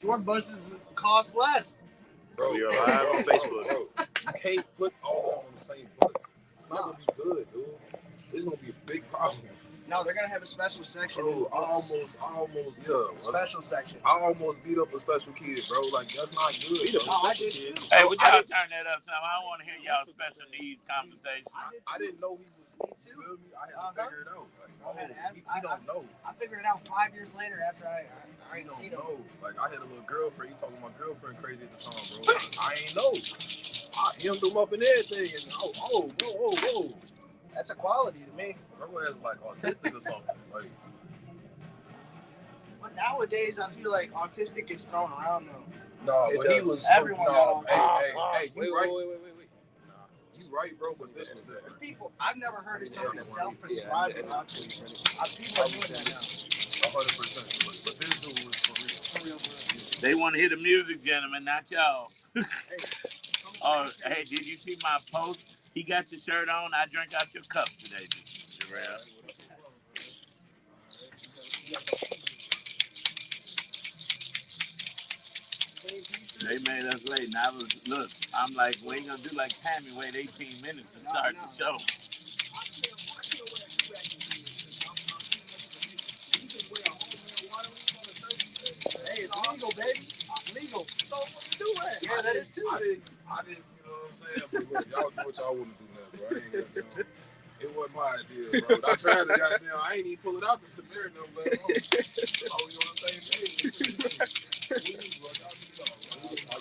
Your buses cost less. Bro, You're live on Facebook. Bro, you can't put all on the same bus. It's not gonna be good, dude. It's gonna be a big problem. No, they're gonna have a special section. Bro, I almost, yeah. Special section. I almost beat up a special kid, bro. Like, that's not good. Oh, I did too. Hey, would y'all turn that up some? I don't want to hear y'all special needs conversation. I didn't know he was. Me too. I had to figure it out. Like, he don't know. I figured it out 5 years later after I ain't seen him. Like, I had a little girlfriend. He talking to my girlfriend crazy at the time, bro. I ain't know. I hemmed him up and everything. And whoa. That's a quality to me. Bro is like autistic or something. Like, but nowadays, I feel like autistic gets thrown around though. No, but he was. Everyone got autistic. Hey, you right. Wait. You right, bro. But this was different. There's people. I've never heard of somebody self-prescribing autism. People are doing that now. 100%. But this dude was for real. They want to hear the music, gentlemen, not y'all. Oh, hey, did you see my post? He got your shirt on. I drank out your cup today, Jarrell. They made us late. And look, I'm like, we ain't going to do like Tammy, wait 18 minutes to start the show. Hey, it's legal, baby. Legal. So do it. Yeah, that is too. I didn't, you know what I'm saying? But look, y'all do what y'all want to do now, bro. I ain't gonna do it. It wasn't my idea, bro. I tried to goddamn. I ain't even pull it out to Mary no, but we on the same page.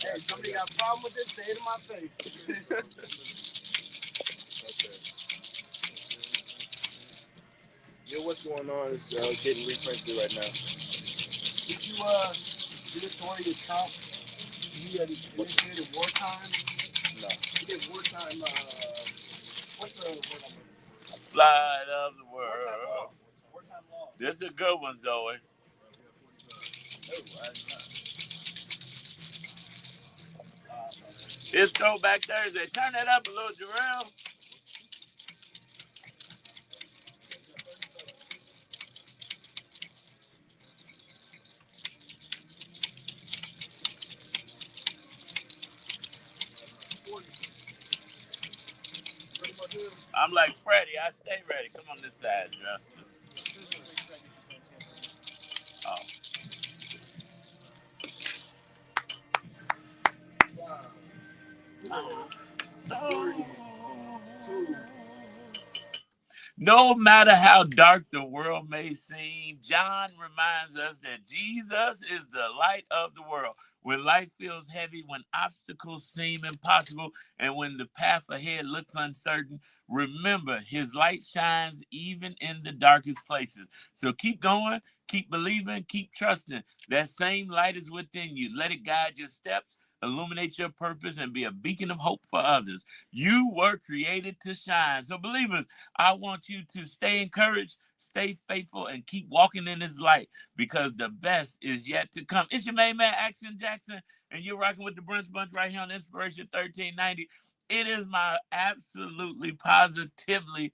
Hey, somebody got a problem with this? Say it in my face. Yo, what's going on? It's getting reprinted right now. Did you do the story of Trump? He initiated wartime? No. He did wartime, what's the word I'm looking for? Flight of the world. Wartime law. This is a good one, Zoe. It's Throwback Thursday. Turn that up a little, Jarrell. I'm like Freddie. I stay ready. Come on this side, Justin. No matter how dark the world may seem, John reminds us that Jesus is the light of the world. When life feels heavy, when obstacles seem impossible, and when the path ahead looks uncertain, remember his light shines even in the darkest places. So keep going, keep believing, keep trusting. That same light is within you. Let it guide your steps, illuminate your purpose, and be a beacon of hope for others. You were created to shine. So believers, I want you to stay encouraged, stay faithful, and keep walking in this light because the best is yet to come. It's your main man, Action Jackson, and you're rocking with the Brunch Bunch right here on Inspiration 1390. It is my absolutely positively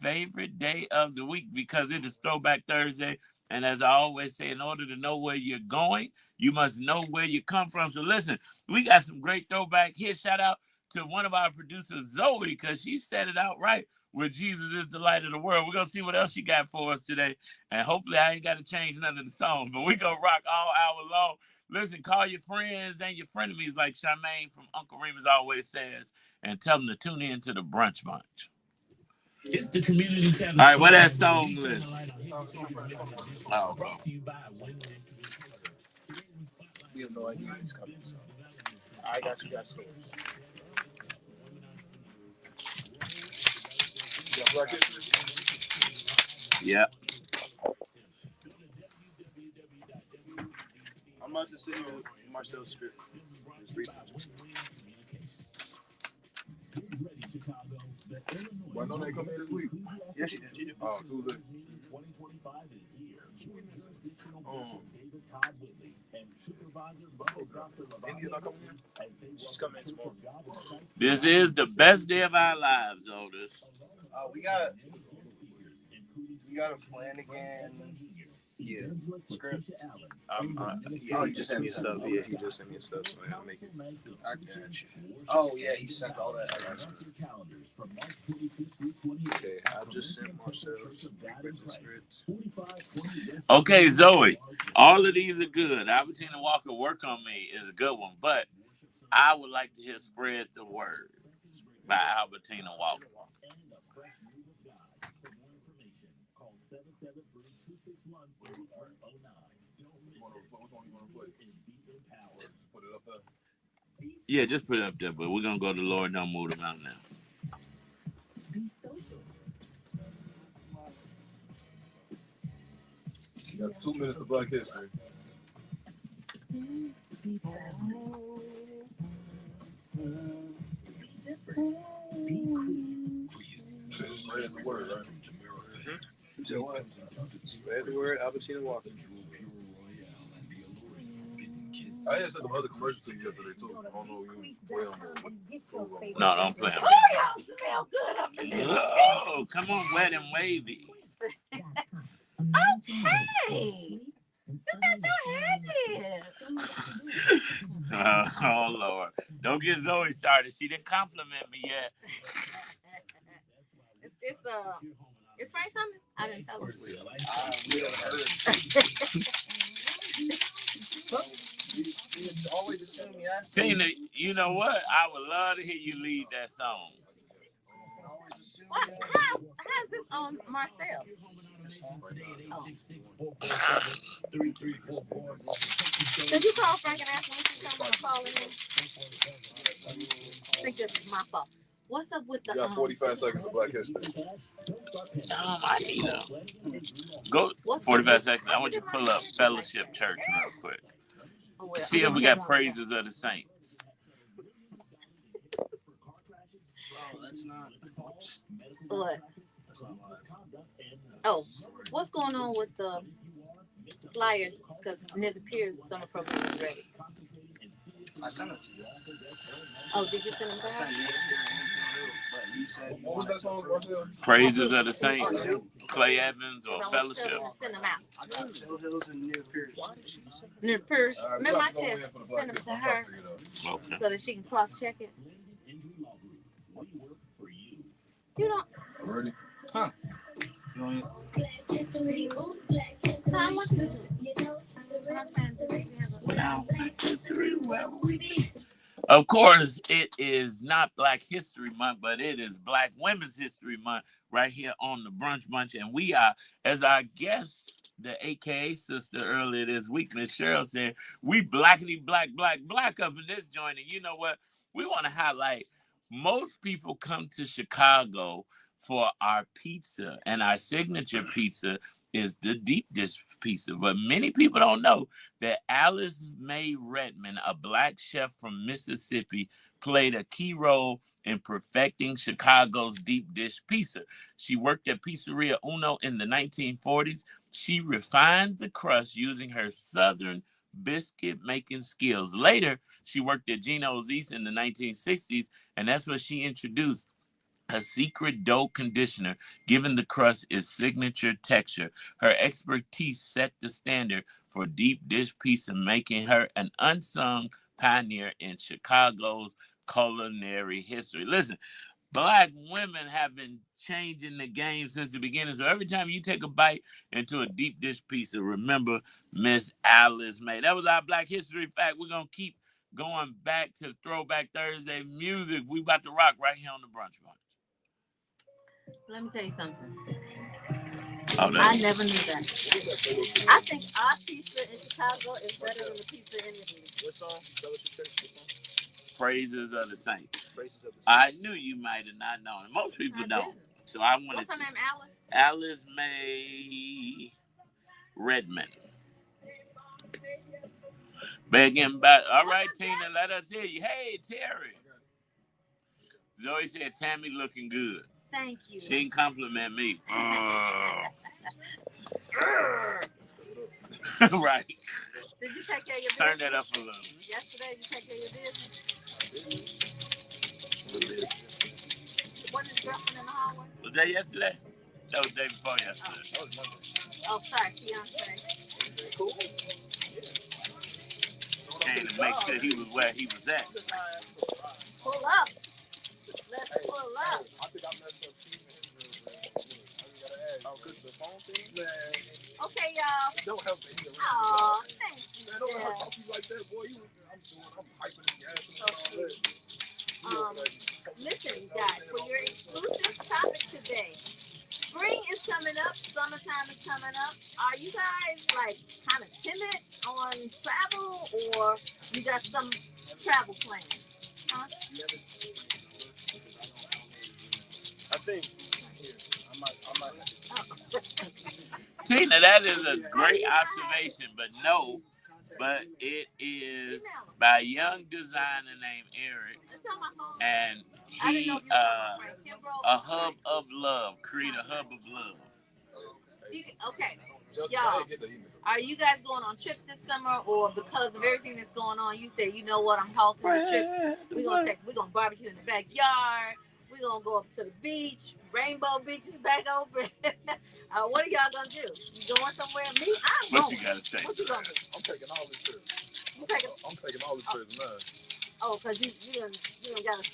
favorite day of the week because it is Throwback Thursday. And as I always say, in order to know where you're going, you must know where you come from. So listen, we got some great throwback here. Shout out to one of our producers, Zoe, because she said it out right. Where Jesus is the light of the world. We're going to see what else you got for us today. And hopefully I ain't got to change none of the songs, but we're going to rock all hour long. Listen, call your friends and your frenemies like Charmaine from Uncle Remus always says, and tell them to tune in to the Brunch Bunch. It's the community channel. All right, what that song list? Oh, bro. We have no idea it's coming, so I got you guys stories. Yeah. I'm about to send you Marcel's script. Why don't they come here this week? Yes, she did. Oh, Tuesday. India not coming here? She's coming in tomorrow. This is the best day of our lives, Otis. We got a plan again. Yeah. Yeah. Script. Yeah, he just sent me stuff. Yeah, he just sent me stuff, so I'll make it. I got you. Oh, yeah, he sent all that. I got you. Okay, I just sent Marcel's written script. Okay, Zoe, all of these are good. Albertina Walker, Work on Me is a good one, but I would like to hear Spread the Word by Albertina Walker. Put it up there. Yeah, just put it up there, but we're going to go to Lord Don't Move the Mountain now. You got 2 minutes of Black History. Shit, spread the word, right? So what? Spread the word, Albertina Walker. I had some other commercials to you yesterday too. I don't know you well more. No, don't play Oh, y'all smell good up in here. Oh, come on, Wet and Wavy. Okay. You got your head there. Oh, Lord. Don't get Zoe started. She didn't compliment me yet. It's Frank coming? I didn't tell him. We haven't heard. You always assume you ask. Tina, you know what? I would love to hear you lead that song. Always assume What? you ask. How's this on Marcel? Did you call Frank and ask him if he's coming or calling him? I think this is my fault. What's up with the You got 45 seconds of Black History. I need to go 45 seconds. I want you to pull up Fellowship Church real quick. Oh, well, See if we got Praises of the Saints. Oh, that's not. What? That's not live. Oh, what's going on with the flyers? Because near the Piers summer program is ready. I sent it to you. Oh, did you send them I back? sent you but you said What was that song, Marcel? Praises of the Saints. Clay Evans or I want Fellowship. to send them out. I got Phil Hills and Near Pierce. Near Piers. All right, Remember I go ahead said for the send Black them to History. her I'll figure it out. Okay. so that she can cross-check it. You don't. Ready? Huh. You want How much is it? I'm saying, do we have a- Of course, it is not Black History Month, but it is Black Women's History Month right here on the Brunch Bunch. And we are, as our guest, the AKA sister earlier this week, Miss Cheryl said, we blackity black up in this joint. And you know what? We want to highlight, most people come to Chicago for our pizza, and our signature pizza is the deep dish pizza. But many people don't know that Alice Mae Redmond, a Black chef from Mississippi, played a key role in perfecting Chicago's deep dish pizza. She worked at Pizzeria Uno in the 1940s. She refined the crust using her Southern biscuit making skills. Later, she worked at Gino's East in the 1960s, and that's where she introduced a secret dough conditioner, giving the crust its signature texture. Her expertise set the standard for deep dish pizza, making her an unsung pioneer in Chicago's culinary history. Listen, Black women have been changing the game since the beginning. So every time you take a bite into a deep dish pizza, remember Miss Alice Mae. That was our Black History fact. We're going to keep going back to Throwback Thursday music. We about to rock right here on the Brunch Bunch. Let me tell you something. Oh, I never knew that. I think our pizza in Chicago is better than the pizza in Italy. What song? Fellowship Church, what song? Praises of the Saints. Praises of the Saints. I knew you might have not known it. Most people I don't. didn't. So I wanted What's her to. name, Alice? Alice Mae Redmond. Begging back. All right, Tina, let us hear you. Hey, Terry. Zoe said Tammy looking good. Thank you. She didn't compliment me. Right. Did you take care of your business? Turn that up a little. Yesterday, you take care of your business? What is girlfriend in the hallway? Was that yesterday? That was the day before yesterday. Oh, sorry, fiance. because he was where he was at. Pull up. Let's pull up. I think I messed up Stephen Hendricks. Oh, because the phone thing? Man. Okay, y'all. Don't help me. Aw, thank you. Man, don't ever talk to you like that, boy. I'm hyping this gas and all that. Listen, guys, for your exclusive topic today, spring is coming up, summertime is coming up. Are you guys like kind of timid on travel, or you got some travel plans? Huh? I think I might. Tina, that is a great observation, but no, but it is by a young designer named Eric, and he a hub of love, create a hub of love. Okay, y'all, are you guys going on trips this summer, or because of everything that's going on, you say, you know what, I'm halting the trips. We're gonna barbecue in the backyard. We're gonna go up to the beach. Rainbow Beach is back open. What are y'all gonna do? You going somewhere? Me, I'm going. What you gotta say? What you gonna do? I'm taking all the trips. I'm taking all the trips now. Oh, because you done got a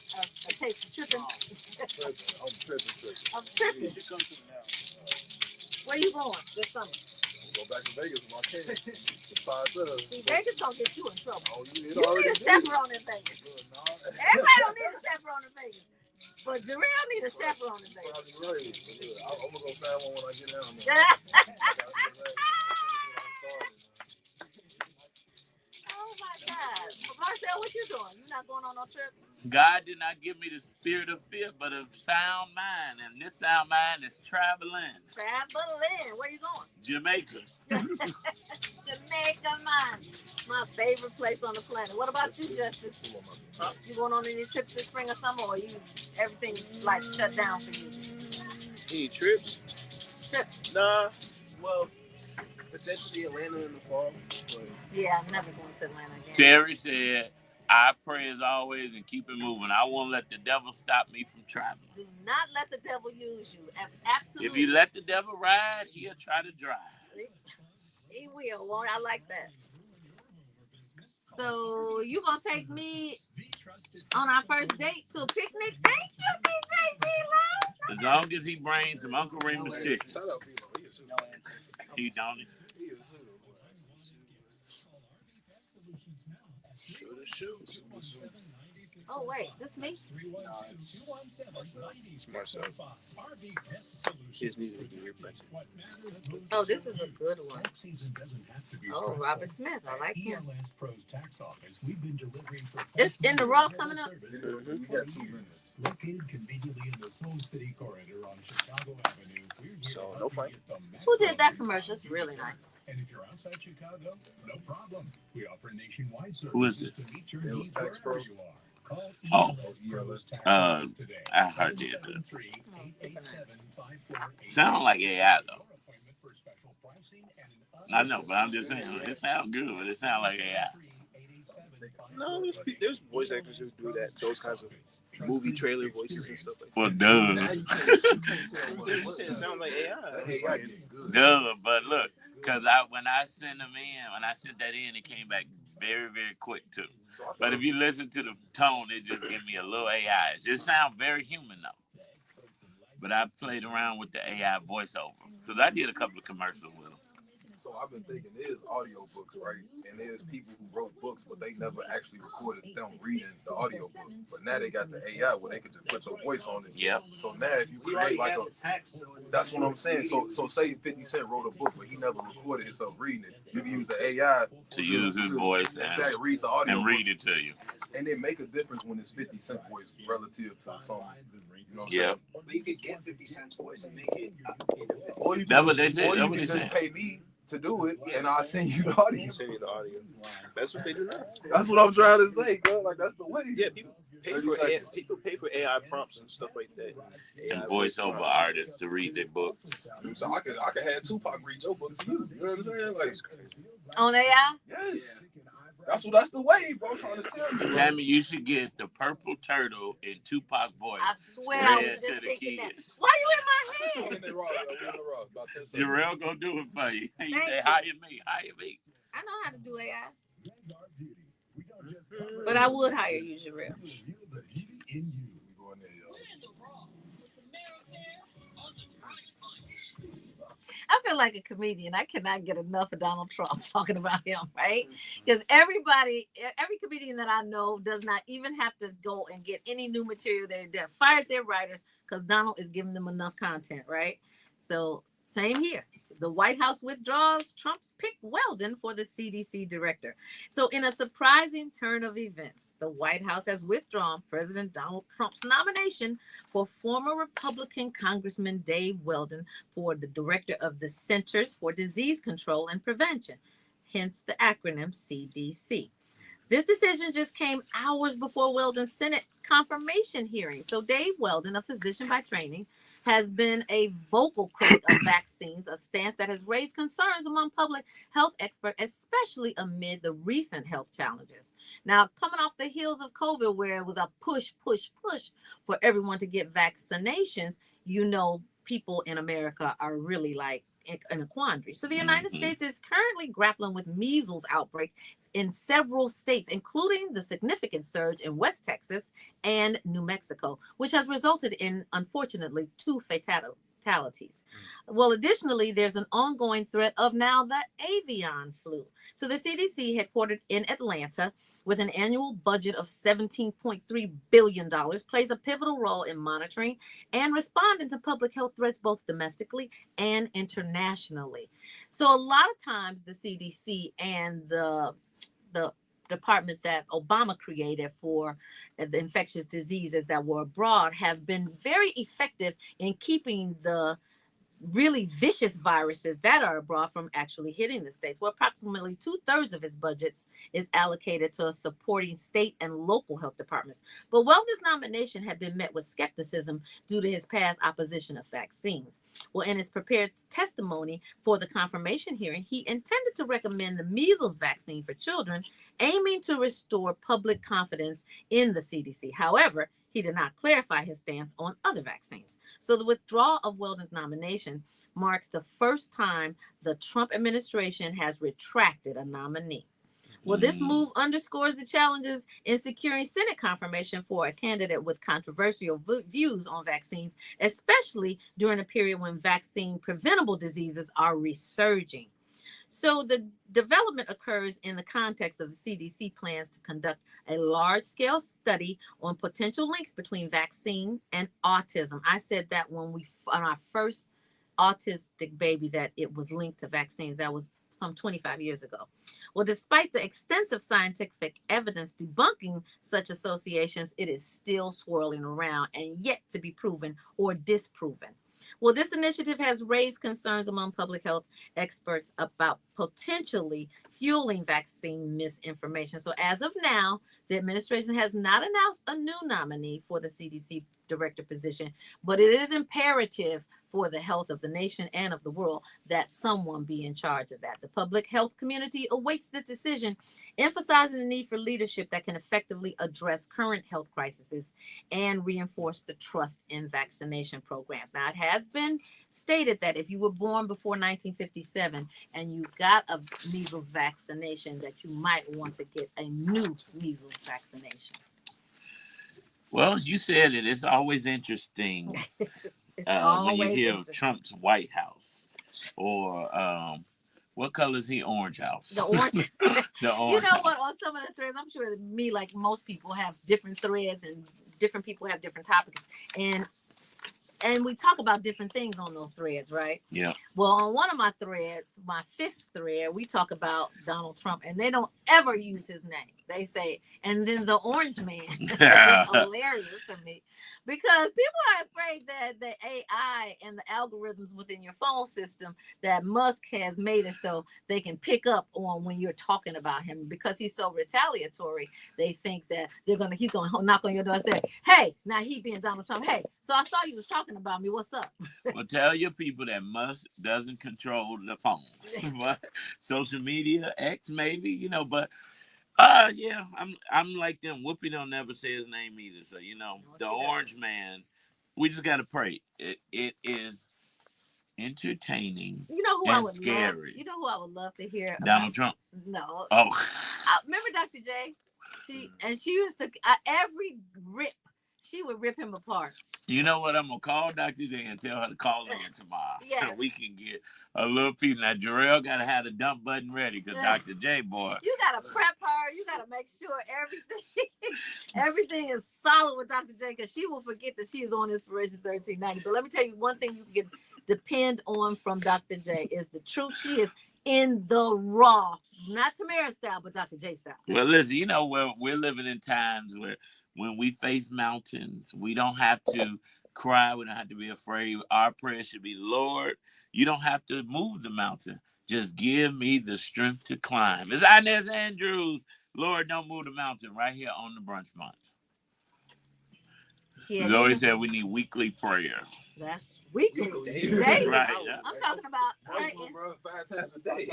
taste of tripping. I'm tripping. I'm tripping. You should come to the house. Where you going this summer? Go back to Vegas with my kids. See, Vegas gonna get you in trouble. Oh, you need a chaperone in Vegas. Everybody don't need a chaperone in Vegas. But Jarrell need a chaperone in Vegas. I'm gonna go find one when I get down there. Oh my God. Marcel, what you doing? You not going on no trip? God did not give me the spirit of fear, but of sound mind. And this sound mind is traveling. Traveling. Where you going? Jamaica. Jamaica, man. My favorite place on the planet. What about you, Justice? Huh? You going on any trips this spring or summer, or everything's like shut down for you? Any trips? Trips? Nah. Well, potentially Atlanta in the fall. But yeah, I'm never going to Atlanta again. Terry said, I pray as always and keep it moving. I won't let the devil stop me from traveling. Do not let the devil use you. Absolutely. If you let the devil ride, he'll try to drive. He will, won't I? Like that. So you gonna take me on our first date to a picnic? Thank you, DJ B-Lo. As long as he brings some Uncle Remus chicken. He don't. Oh wait, this me? No, it's Marcel. His music is your place. Oh, this is a good one. Oh, Robert Smith, I like him. It's in the Raw coming up. We got 2 minutes. Located conveniently in the Soul City corridor on Chicago Avenue. So, no fight. Who did that commercial? It's really nice. And if you're outside Chicago, no problem. We offer nationwide service. Who is it? To meet your It was needs Tax Pro. wherever you are. Call Oh. ELS Tax I Service today. heard it. 773-887-5488. Sound like AI though. Appointment for special pricing and an I know, but I'm just saying, it sounds good, but it sounds like AI. No, there's voice actors who do that. Those kinds of movie trailer voices and stuff like that. Well, duh. Now you can't tell what You said it sound like AI. Hey, I get good. Duh, but look, because when I sent that in, it came back very, very quick too. But if you listen to the tone, it just give me a little AI. It just sounds very human though. But I played around with the AI voiceover because I did a couple of commercials with them. So I've been thinking there's audiobooks, right? And there's people who wrote books, but they never actually recorded them reading the audiobook. But now they got the AI where they could just put your voice on it. Yep. So now if you create like that's what I'm saying. So say 50 Cent wrote a book, but he never recorded himself reading it. You can use the AI to use his voice and read the audio and read it to you. And it make a difference when it's 50 Cent voice relative to the song. You know what I'm Yeah. saying? But you could get 50 Cent's voice and make it. Or you That's what they said. or That's you what can they just said. pay me to do it, and I'll send you the audio. Send you the audio. That's what they do now. That's what I'm trying to say, girl. Like that's the way. Yeah, people pay for AI prompts and stuff like that. And voiceover artists to read their books. So I could have Tupac read your book to you. You know what I'm saying? Like, On AI? yes. That's the way, bro. I'm trying to tell you. Tammy, you should get the purple turtle in Tupac's voice. I swear I Read was to just the thinking that. kids. Why you in my We head? in the raw. About 10 seconds. Jarrell gonna do it for you. He Thank say, you. hire me. I know how to do AI. But I would hire you, Jarrell. I feel like a comedian. I cannot get enough of Donald Trump talking about him, right? Because every comedian that I know does not even have to go and get any new material. They're fired their writers because Donald is giving them enough content, right? So same here. The White House withdraws Trump's pick Weldon for the CDC director. So in a surprising turn of events, the White House has withdrawn President Donald Trump's nomination for former Republican Congressman Dave Weldon for the director of the Centers for Disease Control and Prevention, hence the acronym CDC. This decision just came hours before Weldon's Senate confirmation hearing. So Dave Weldon, a physician by training, has been a vocal critic of vaccines, a stance that has raised concerns among public health experts, especially amid the recent health challenges. Now, coming off the heels of COVID, where it was a push for everyone to get vaccinations, people in America are really like in a quandary. So the United States is currently grappling with measles outbreaks in several states, including the significant surge in West Texas and New Mexico, which has resulted in, unfortunately, 2 fatalities. Well, additionally, there's an ongoing threat of now the avian flu. So the CDC, headquartered in Atlanta with an annual budget of $17.3 billion, plays a pivotal role in monitoring and responding to public health threats both domestically and internationally. So a lot of times the CDC and the department that Obama created for the infectious diseases that were abroad have been very effective in keeping the really vicious viruses that are abroad from actually hitting the states. Well, approximately 2/3 of his budgets is allocated to supporting state and local health departments. But Weldon's nomination had been met with skepticism due to his past opposition of vaccines. Well, in his prepared testimony for the confirmation hearing, he intended to recommend the measles vaccine for children, aiming to restore public confidence in the CDC. However, he did not clarify his stance on other vaccines. So the withdrawal of Weldon's nomination marks the first time the Trump administration has retracted a nominee. Well, this move underscores the challenges in securing Senate confirmation for a candidate with controversial views on vaccines, especially during a period when vaccine preventable diseases are resurging. So the development occurs in the context of the CDC plans to conduct a large-scale study on potential links between vaccine and autism. I said that on our first autistic baby, that it was linked to vaccines. That was some 25 years ago. Well, despite the extensive scientific evidence debunking such associations, it is still swirling around and yet to be proven or disproven. Well, this initiative has raised concerns among public health experts about potentially fueling vaccine misinformation. So as of now, the administration has not announced a new nominee for the CDC director position, but it is imperative for the health of the nation and of the world that someone be in charge of that. The public health community awaits this decision, emphasizing the need for leadership that can effectively address current health crises and reinforce the trust in vaccination programs. Now, it has been stated that if you were born before 1957 and you got a measles vaccination, that you might want to get a new measles vaccination. Well, you said it. It's always interesting when you hear Trump's White House, or what color is he? Orange House. The orange. The orange. You know what? On some of the threads, I'm sure that me, like most people, have different threads, and different people have different topics, and we talk about different things on those threads, right? Yeah. Well, on one of my threads, my 5th thread, we talk about Donald Trump, and they don't ever use his name. They say, and then the orange man. It's hilarious to me, because people are afraid that the AI and the algorithms within your phone system that Musk has made it so they can pick up on when you're talking about him, because he's so retaliatory. They think that he's gonna knock on your door and say, "Hey," now he being Donald Trump. "Hey, so I saw you was talking about me. What's up?" Well, tell your people that Musk doesn't control the phones, but social media, X maybe, but yeah, I'm like them. Whoopi don't never say his name either. So the orange man, we just gotta pray. It is entertaining. You know who and I would scary. love? You know who I would love to hear? Donald Trump. No. Oh. Remember Dr. J? She used to every rip, she would rip him apart. You know what? I'm gonna call Dr. J and tell her to call in tomorrow so we can get a little piece. Now Jarrell gotta have the dump button ready because Dr. J, boy, you gotta prep her. You gotta make sure everything is solid with Dr. J because she will forget that she is on Inspiration 1390. But let me tell you one thing you can depend on from Dr. J is the truth. She is in the raw, not Tamara style, but Dr. J style. Well, listen, you know, we're living in times where when we face mountains, we don't have to cry. We don't have to be afraid. Our prayer should be, Lord, you don't have to move the mountain. Just give me the strength to climb. It's Inez Andrews. Lord, don't move the mountain right here on the Brunch Bunch. Yeah, Zoe said we need weekly prayer. That's weekly. Daily. Right. Yeah. I'm talking about Brother, 5 times a day.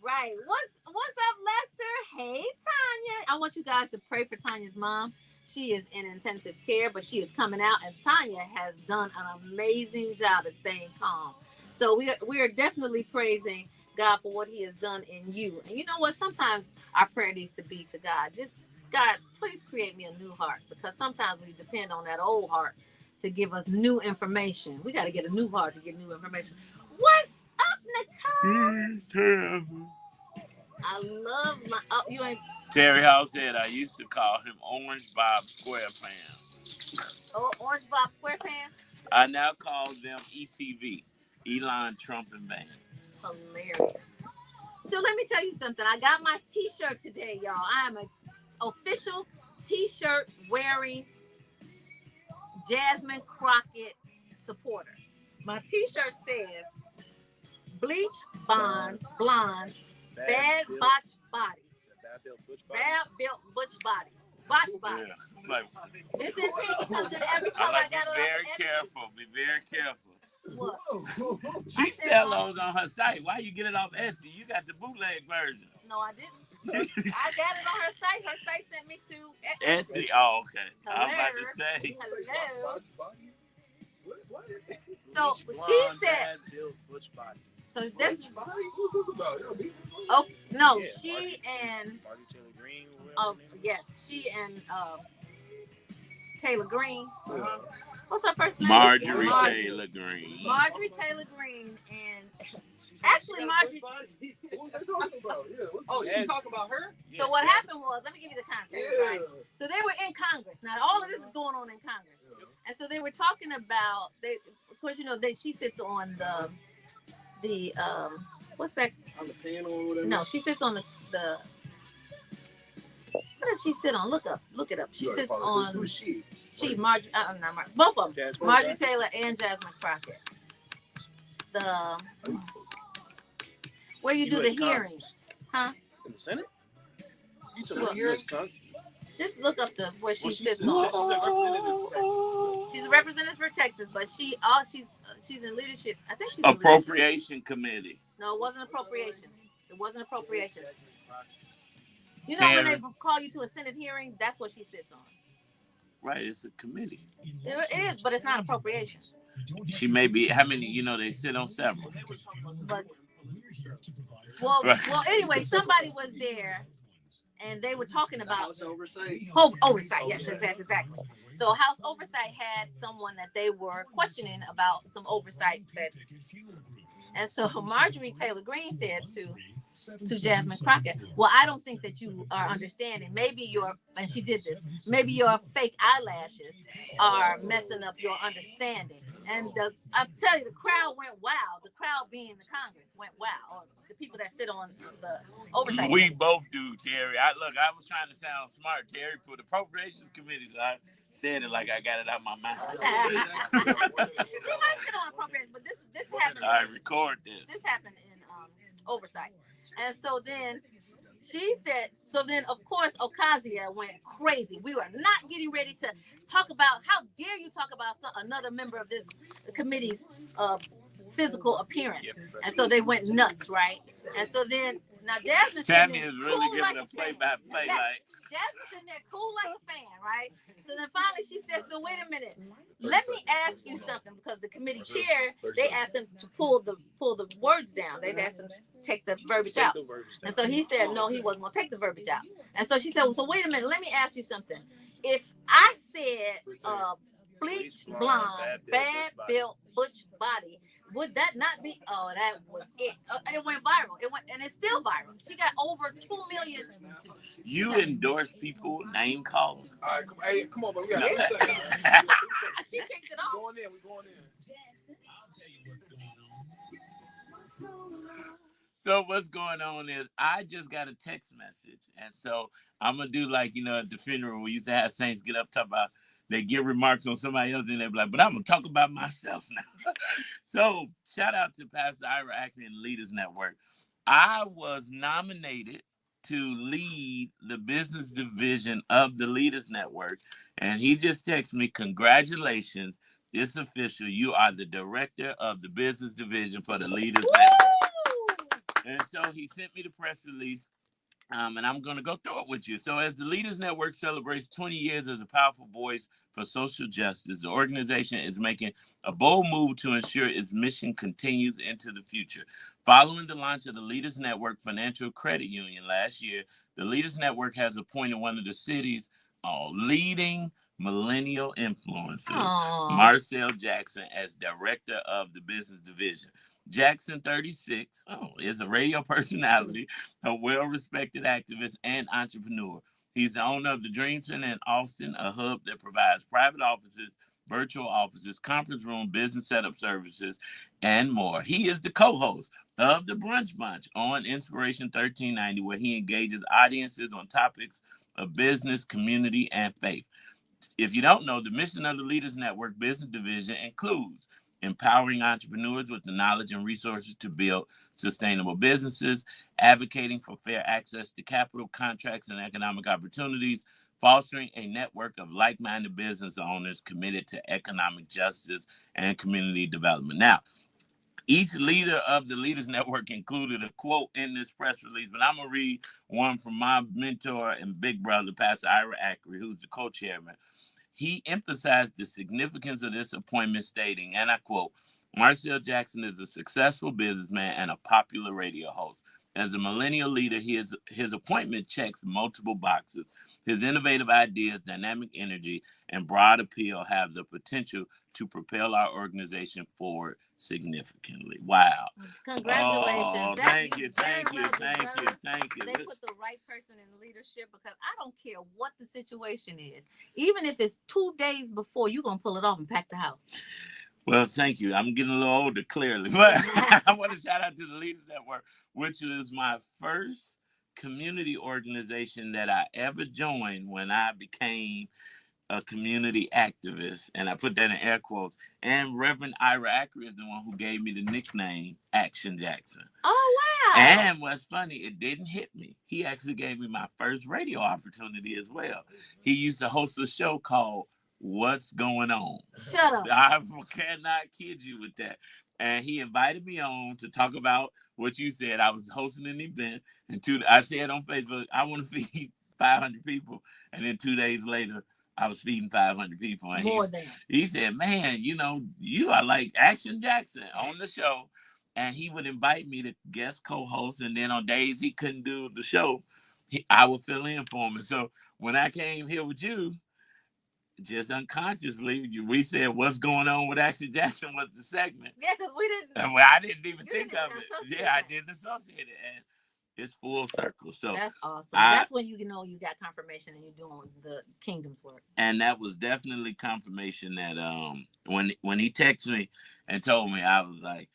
Right. What's up, Lester? Hey, Tanya. I want you guys to pray for Tanya's mom. She is in intensive care, but she is coming out, and Tanya has done an amazing job at staying calm. So we are definitely praising God for what he has done in you. And you know what? Sometimes our prayer needs to be to God. Just, God, please create me a new heart, because sometimes we depend on that old heart to give us new information. We got to get a new heart to get new information. What's up, Nicole? I love my... Oh, you ain't... Terry House said I used to call him Orange Bob SquarePants. Oh, Orange Bob SquarePants? I now call them ETV, Elon Trump and Banks. Hilarious. So let me tell you something. I got my t-shirt today, y'all. I am an official t-shirt wearing Jasmine Crockett supporter. My t-shirt says, bleach, blonde, bad botch body. Bad built butch body. Botch body. Yeah. Like, it's in pink. It comes in every color. I got be very careful. Be very careful. What? She sells those on her site. Why you get it off Etsy? You got the bootleg version. No, I didn't. I got it on her site. Her site sent me to Etsy. Oh, okay. Hello. I was about to say. Hello. So she said. So this is oh no, yeah, she and she and Taylor Green. What's her first name? Marjorie Taylor Green. Marjorie Taylor Green and actually Marjorie. Oh, she's talking about her? So what happened was, let me give you the context, right? So they were in Congress. Now all of this is going on in Congress. And so they were talking about of course, you know, she sits on the what's that? On the panel or whatever? No, she sits on the what does she sit on? Look it up. She sits on Who's she? Marjorie, not Marjorie, both of them. Marjorie Taylor and Jasmine Crockett. The where you do the hearings, huh? In the Senate? You took the hearings? Just look up where she sits on. She's a representative for Texas, but she's in leadership. I think she's Appropriation Committee. No, it wasn't appropriations. You know when they call you to a Senate hearing, that's what she sits on. Right, it's a committee. It is, but it's not appropriations. She may be. How many? You know, they sit on several. But well, anyway, somebody was there. And they were talking about House oversight. Oversight, yes, exactly. So House Oversight had someone that they were questioning about some oversight and so Marjorie Taylor Greene said to Jasmine Crockett, well, I don't think that you are understanding. Maybe and she did this, maybe your fake eyelashes are messing up your understanding. And I'm telling you, the crowd went wild. The crowd being the Congress went wild. Or the people that sit on the oversight. We both do, Terry. I was trying to sound smart, Terry, for the Appropriations Committee. So I said it like I got it out of my mouth. She might sit on appropriations, but this happened. I record this. This happened in oversight. And so then she said, of course, Ocasio went crazy. We were not getting ready to talk about, how dare you talk about another member of this committee's physical appearance. And so they went nuts, right? And so then Now Jasmine Tammy sitting is there really cool giving like a play-by-play. Yes. Like, Jasmine sitting there cool like a fan, right? So then finally she said, "So wait a minute, let me ask you something," because the committee chair, they asked him to pull the words down. They asked him to take the verbiage out, and so he said no, he wasn't gonna take the verbiage out. And so she said, "Well, so wait a minute, let me ask you something. If I said bleach blonde, bad built, butch body, would that not be?" Oh, that was it. It went viral. It went, and it's still viral. She got over 2 million. you endorse people, name calling. All right, come on, but we got 3 seconds. She kicked it off. We going in. I'll tell you what's going on. So what's going on is I just got a text message, and so I'm gonna do like at the funeral we used to have saints get up talk about they give remarks on somebody else and they're like, but I'm gonna talk about myself now. So shout out to Pastor Ira Ackley and Leaders Network. I was nominated to lead the business division of the Leaders Network, and he just texted me, "Congratulations, it's official. You are the director of the business division for the Leaders Network." And so he sent me the press release, and I'm going to go through it with you. So as the Leaders Network celebrates 20 years as a powerful voice for social justice, the organization is making a bold move to ensure its mission continues into the future. Following the launch of the Leaders Network Financial Credit Union last year, the Leaders Network has appointed one of the city's leading millennial influencers, Marcel Jackson, as director of the business division. Jackson, 36, is a radio personality, a well-respected activist, and entrepreneur. He's the owner of the Dream Center in Austin, a hub that provides private offices, virtual offices, conference room, business setup services, and more. He is the co-host of the Brunch on Inspiration 1390, where he engages audiences on topics of business, community, and faith. If you don't know, the mission of the Leaders Network Business Division includes empowering entrepreneurs with the knowledge and resources to build sustainable businesses, advocating for fair access to capital, contracts, and economic opportunities, fostering a network of like-minded business owners committed to economic justice and community development. Now, each leader of the Leaders Network included a quote in this press release, but I'm going to read one from my mentor and big brother, Pastor Ira Ackley, who's the co-chairman. He emphasized the significance of this appointment, stating, and I quote, "Marcel Jackson is a successful businessman and a popular radio host. As a millennial leader, his appointment checks multiple boxes. His innovative ideas, dynamic energy, and broad appeal have the potential to propel our organization forward significantly." Wow. Congratulations. Oh, thank you. They put The right person in leadership, because I don't care what the situation is. Even if it's 2 days before, you're going to pull it off and pack the house. Well, thank you. I'm getting a little older, clearly. But I want to shout out to the Leaders Network, which was my first community organization that I ever joined when I became a community activist. And I put that in air quotes. And Reverend Ira Ackley is the one who gave me the nickname Action Jackson. Oh, wow. And what's funny, it didn't hit me. He actually gave me my first radio opportunity as well. He used to host a show called What's Going On. Shut up. I cannot kid you with that. And he invited me on to talk about what you said. I was hosting an event, and I said on Facebook, I want to feed 500 people. And then 2 days later, I was feeding 500 people. And he said, "Man, you are like Action Jackson on the show." And he would invite me to guest co-host. And then on days he couldn't do the show, I would fill in for him. And so when I came here with you, just unconsciously, we said, "What's going on with Action Jackson?" was the segment. Yeah, because we didn't. Well, I didn't even think of it. Yeah, I didn't associate it. And it's full circle. So that's awesome. That's when you got confirmation and you're doing the kingdom's work. And that was definitely confirmation that when he texted me and told me, I was like,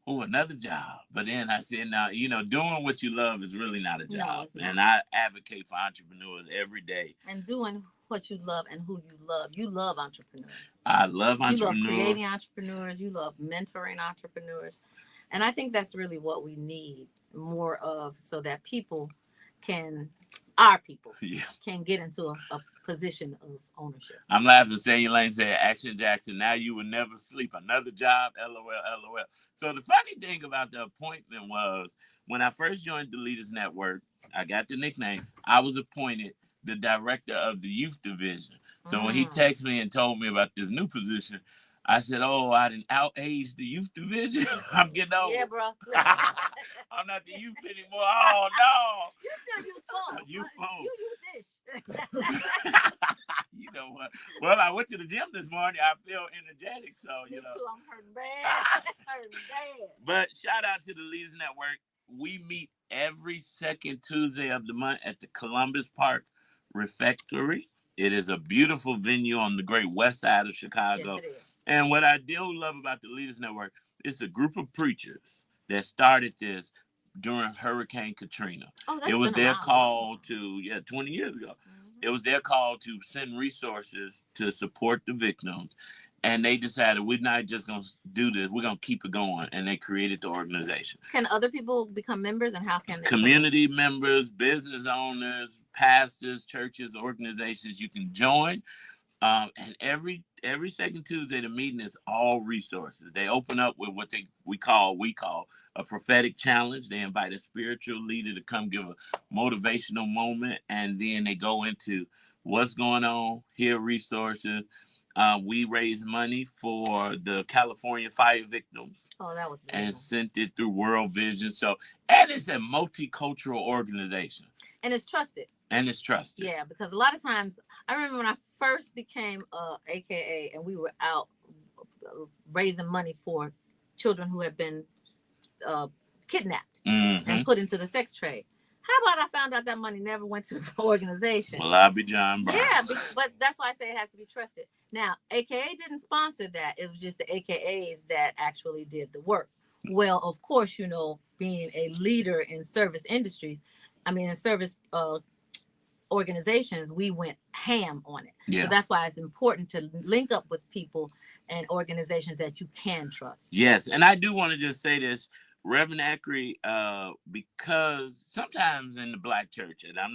"Oh, another job." But then I said, "Now, doing what you love is really not a job." No, it's not. And I advocate for entrepreneurs every day. And doing what you love and who you love. You love entrepreneurs. I love entrepreneurs. You love creating entrepreneurs. You love mentoring entrepreneurs. And I think that's really what we need more of, so that our people can get into a position of ownership. I'm laughing. Sandy Lane said, "Action Jackson, now you will never sleep. Another job, LOL, LOL." So the funny thing about the appointment was, when I first joined the Leaders Network, I got the nickname. I was appointed the director of the youth division. So when he texted me and told me about this new position, I said, "Oh, I didn't outage the youth division. I'm getting old. Yeah, bro. I'm not the youth anymore. Oh no, You're still youthful. Youthful. You youth-ish. You know what? Well, I went to the gym this morning. I feel energetic, so Me you know. too. I'm hurting bad. Hurting bad. But shout out to the Leaders Network. We meet every second Tuesday of the month at the Columbus Park Refectory. It is a beautiful venue on the great west side of Chicago. Yes, it is. And what I do love about the Leaders Network is a group of preachers that started this during Hurricane Katrina. Oh, that's it was been their around. call to 20 years ago. It was their call to send resources to support the victims. And they decided we're not just going to do this, we're going to keep it going. And they created the organization. Can other people become members, and how can they? Community members, business owners, pastors, churches, organizations, you can join. And every second Tuesday, the meeting is all resources. They open up with what we call a prophetic challenge. They invite a spiritual leader to come give a motivational moment, and then they go into what's going on, hear resources. We raised money for the California fire victims. Oh, that was amazing. And sent it through World Vision. So, and it's a multicultural organization. And it's trusted. Yeah, because a lot of times, I remember when I first became AKA, and we were out raising money for children who had been kidnapped and put into the sex trade. How about I found out that money never went to the organization? Well, I'll be John Brown. Yeah, but that's why I say it has to be trusted. Now, AKA didn't sponsor that. It was just the AKAs that actually did the work. Well, of course, you know, being a leader in service industries, in service organizations, we went ham on it. Yeah. So that's why it's important to link up with people and organizations that you can trust. Yes, and I do want to just say this. Reverend Ackery, because sometimes in the Black church, and I'm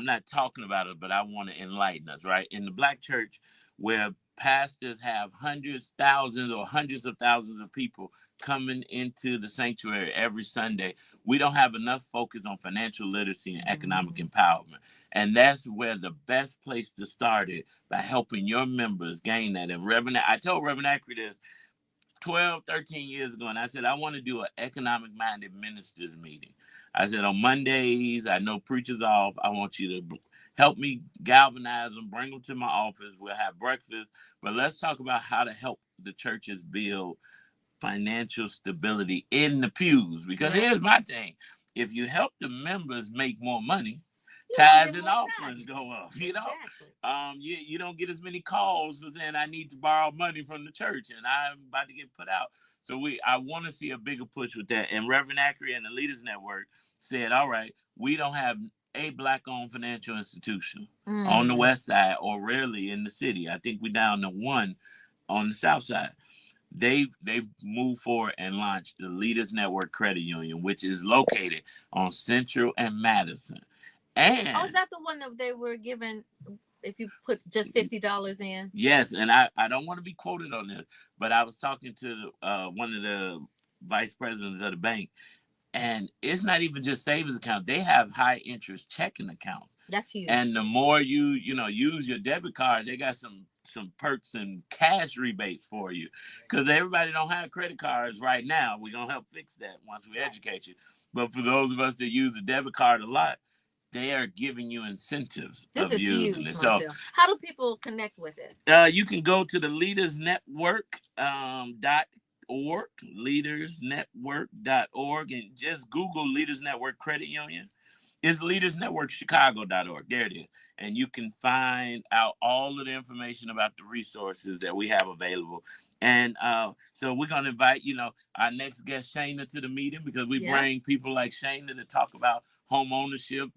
not talking about it, but I want to enlighten us, right? In the Black church, where pastors have hundreds, thousands, or hundreds of thousands of people coming into the sanctuary every Sunday, we don't have enough focus on financial literacy and economic empowerment. And that's where the best place to start it, by helping your members gain that. And I told Reverend Ackery this 12, 13 years ago, and I said, I want to do an economic-minded ministers meeting. I said, on Mondays, I know preachers off. I want you to help me galvanize them, bring them to my office. We'll have breakfast. But let's talk about how to help the churches build financial stability in the pews. Because here's my thing. If you help the members make more money, tithes and offerings go up. You know, you don't get as many calls for saying I need to borrow money from the church and I'm about to get put out. So I want to see a bigger push with that. And Reverend Ackery and the Leaders Network said, all right, we don't have a Black-owned financial institution on the west side, or rarely in the city. I think we're down to one on the south side. They've moved forward and launched the Leaders Network Credit Union, which is located on Central and Madison. And is that the one that they were given if you put just $50 in? Yes, and I don't want to be quoted on this, but I was talking to one of the vice presidents of the bank, and it's not even just savings accounts. They have high interest checking accounts. That's huge. And the more you use your debit card, they got some perks and cash rebates for you, because everybody don't have credit cards right now. We're gonna help fix that once we educate you. But for those of us that use the debit card a lot, they are giving you incentives of using it. So how do people connect with it? You can go to the leadersnetwork.org, leadersnetwork.org, and just Google Leaders Network Credit Union. It's leadersnetworkchicago.org. There it is. And you can find out all of the information about the resources that we have available. And so we're going to invite, our next guest, Shayna, to the meeting, because we bring people like Shayna to talk about home ownership,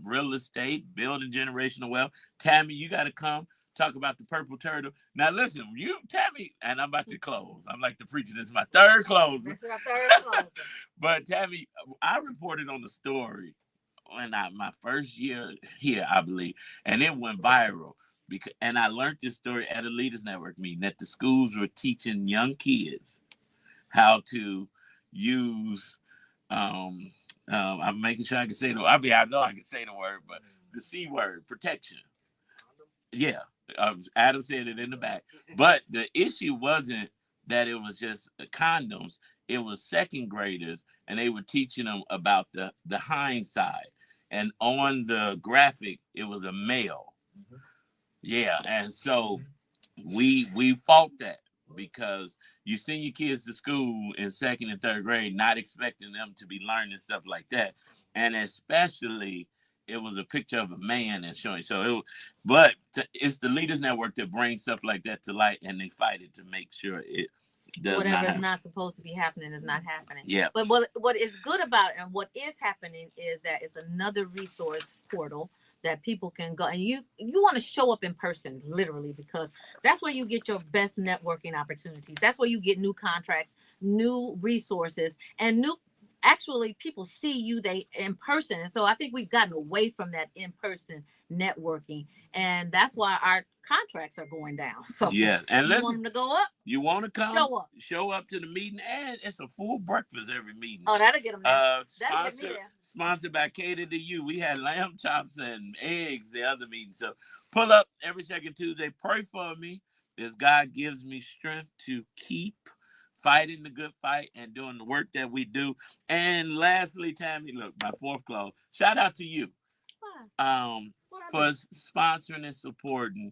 real estate, building generational wealth. Tammy, you got to come talk about the purple turtle. Now, listen, Tammy, and I'm about to close. I'm like the preacher. This is my third closing. This is my third closing. But Tammy, I reported on the story when my first year here, I believe, and it went viral. And I learned this story at a Leaders Network meeting, that the schools were teaching young kids how to use I'm making sure I can say the word. I mean, I know I can say the word, but the C word, protection. Yeah. Adam said it in the back. But the issue wasn't that it was just condoms. It was second graders, and they were teaching them about the hindsight. And on the graphic, it was a male. Yeah. And so we fought that because you send your kids to school in second and third grade, not expecting them to be learning stuff like that. And especially it was a picture of a man and showing. It's the Leaders Network that brings stuff like that to light, and they fight it to make sure it does whatever not is not supposed to be happening is not happening. Yeah. But what is good about it and what is happening is that it's another resource portal that people can go, and you want to show up in person, literally, because that's where you get your best networking opportunities. That's where you get new contracts, new resources, and actually people see you in person. And so I think we've gotten away from that in-person networking, and that's why our contracts are going down. So yeah, and you want them to go up, you want to come, show up to the meeting, and it's a full breakfast every meeting. Oh, that'll get them there. Sponsored by Cater to You. We had lamb chops and eggs the other meeting. So pull up every second Tuesday. Pray for me as God gives me strength to keep fighting the good fight and doing the work that we do. And lastly, Tammy, look, my fourth clause. Shout out to you for sponsoring and supporting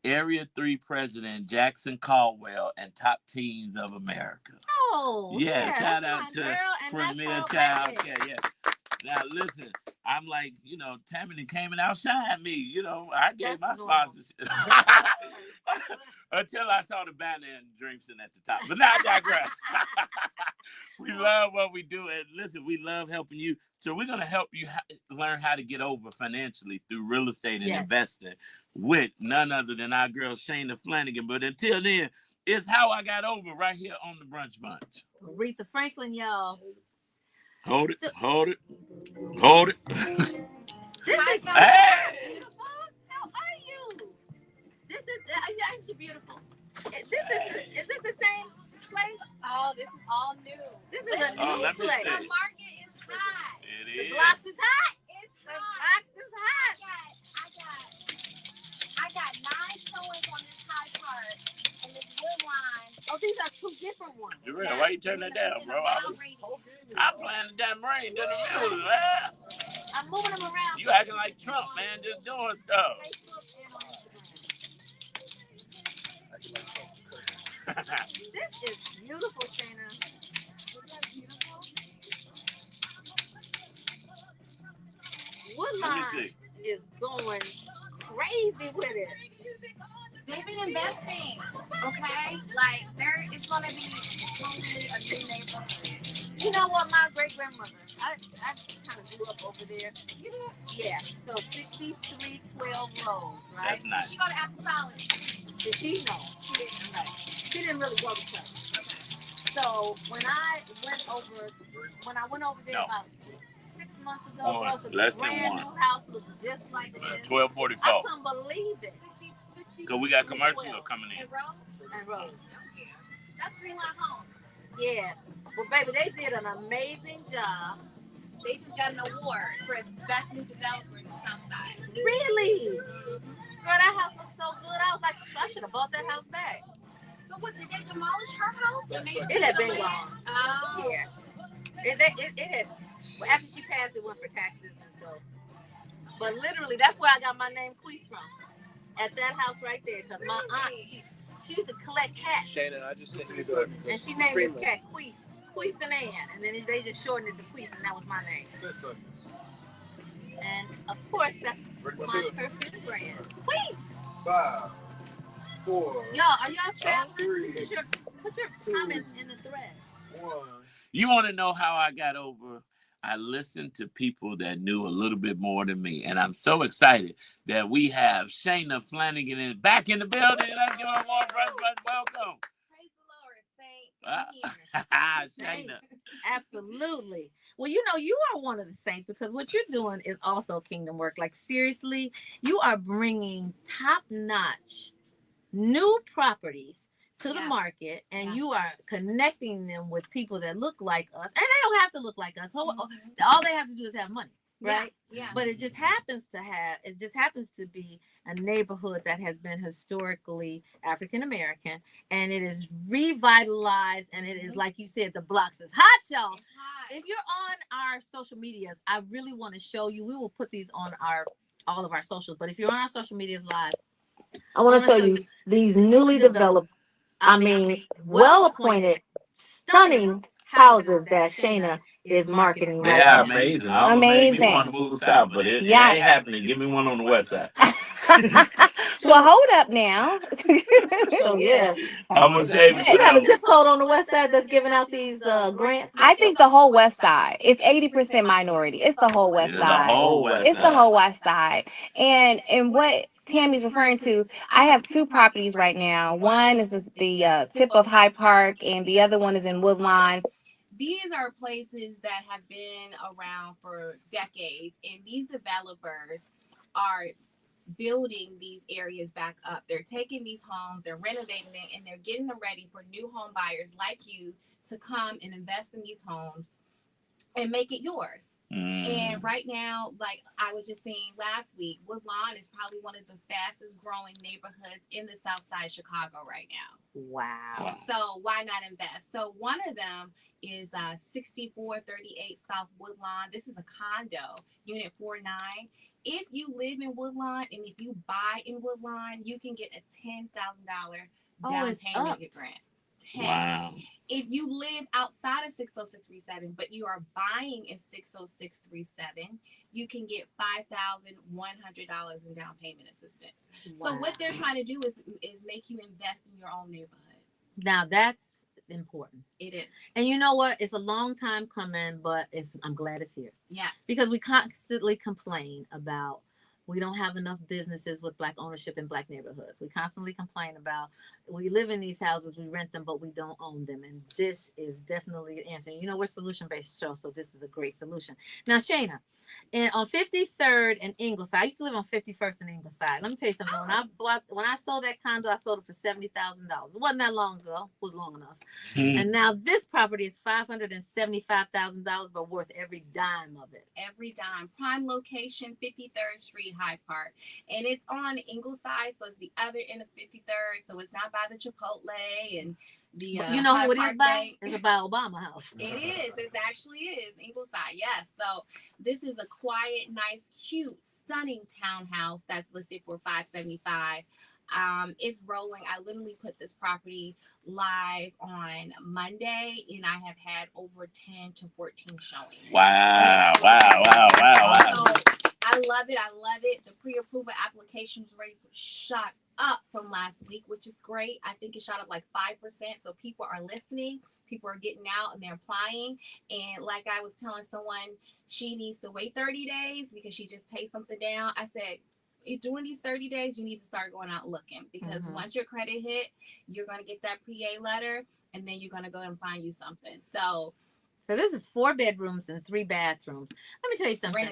Area 3 President Jackson Caldwell and Top Teens of America. Oh, yeah, shout out to Premier Child. Yeah. Now listen, I'm like, Tammy came and outshined me. I gave my sponsorship until I saw the banner and Dreamson at the top. But now I digress. We love what we do, and listen, we love helping you. So we're gonna help you learn how to get over financially through real estate and investing with none other than our girl Shayna Flanagan. But until then, it's How I Got Over right here on the Brunch Bunch. Aretha Franklin, y'all. Hold it. This is hey. Beautiful. How are you? Ain't she beautiful? Is this the same place? Oh, this is all new. This is a new place. The market is hot. It The is. blocks is hot. The blocks is hot. I got 9 showings on this high part and this wood line. Oh, these are 2 different ones. Jarrell, why you turn that down, bro? I'm playing the damn rain in the middle. I'm moving them around. You acting like Trump, man, just doing stuff. This is beautiful, Shayna. Woodline is going crazy with it. They've been investing, okay? Like, it's going to be totally a new neighborhood. You know what? My great-grandmother, I kind of grew up over there. You did? Yeah, so 6312 Road, right? That's nice. Did she go to Apostolic? Did she know? She didn't know. She didn't really go to church. Okay. So when I went over there about 6 months ago, it was a brand new house, looked just like this. 1244. I couldn't believe it. Because we got commercial coming in. And Road. That's Greenlight Home. Yes. Well, baby, they did an amazing job. They just got an award for best new developer in the South Side. Really? Girl, that house looks so good. I was like, I should have bought that house back. So what, did they demolish her house? It had been gone. Oh. Yeah. It had, after she passed, it went for taxes and so. But literally, that's where I got my name Queese from. At that house right there. Because my aunt, she used to collect cats. Shannon, I just sent you the and she named this cat Queese. Queese and Ann. And then they just shortened it to Queese, and that was my name. And of course, that's my perfume brand. Queese! 5, 4. Y'all, are y'all traveling? Put your comments in the thread. 1. You want to know how I got over? I listened to people that knew a little bit more than me. And I'm so excited that we have Shayna Flanagan back in the building. Let's give her a warm welcome. Praise the Lord, saints. Shayna. Absolutely. Well, you are one of the saints because what you're doing is also kingdom work. Like, seriously, you are bringing top-notch new properties to the Yes. market, and Yes. you are connecting them with people that look like us, and they don't have to look like us. Mhm. All they have to do is have money, right? Yeah. But it just happens to be a neighborhood that has been historically African American, and it is revitalized, and it is, like you said, the blocks is hot, y'all. It's hot. If you're on our social medias, I really want to show you. We will put these on all of our socials, but if you're on our social medias live, I want to show you these newly developed, I mean, well appointed, stunning houses that Shayna is marketing They right are now. amazing. Make me want Amazing. to move south, but it Yeah. ain't happening. Give me one on the west side. Well, hold up now. So yeah, I'm gonna save it You for have a that zip one. code on the west side that's giving out these grants? I think the whole west side. It's 80% minority. It's the whole west It's the side. whole west It's the side. whole west side. And what Tammy's referring to, I have two properties right now. One is the tip of Hyde Park, and the other one is in Woodlawn. These are places that have been around for decades, and these developers are building these areas back up. They're taking these homes, they're renovating it, and they're getting them ready for new home buyers like you to come and invest in these homes and make it yours. And right now, like I was just saying last week, Woodlawn is probably one of the fastest growing neighborhoods in the South Side of Chicago right now. wow. So why not invest? So one of them is 6438 South Woodlawn. This is a condo, unit 49. If you live in Woodlawn and if you buy in Woodlawn, you can get a $10,000 down it's payment up. grant. 10. Wow. If you live outside of 60637, but you are buying in 60637, you can get $5,100 in down payment assistance. So Wow. what they're trying to do is make you invest in your own neighborhood. Now that's important. It is. And you know what? It's a long time coming, but I'm glad it's here. Yes. Because we constantly complain about we don't have enough businesses with Black ownership in Black neighborhoods. We constantly complain about we live in these houses, we rent them, but we don't own them. And this is definitely an answer. You know, we're solution-based show, so this is a great solution. Now, Shayna, and on 53rd and Ingleside, I used to live on 51st and Ingleside. Let me tell you something. When I sold that condo, I sold it for $70,000. It wasn't that long ago. It was long enough. And now this property is $575,000, but worth every dime of it. Every dime. Prime location, 53rd Street, Hyde Park. And it's on Ingleside, so it's the other end of 53rd. So it's not by the Chipotle and the you know Hyde who it Park is by? Bank. It's by Obama House. It is. It actually is. Ingleside, yes. So this is a quiet, nice, cute, stunning townhouse that's listed for $575,000. It's rolling. I literally put this property live on Monday, and I have had over 10 to 14 showings. Wow. So I love it. I love it. The pre-approval applications rate shot up from last week, which is great. I think it shot up like 5%. So people are listening. People are getting out and they're applying. And like I was telling someone, she needs to wait 30 days because she just paid something down. I said, during these 30 days, you need to start going out looking because once your credit hit, you're going to get that PA letter and then you're going to go and find you something. So this is 4 bedrooms and 3 bathrooms. Let me tell you something.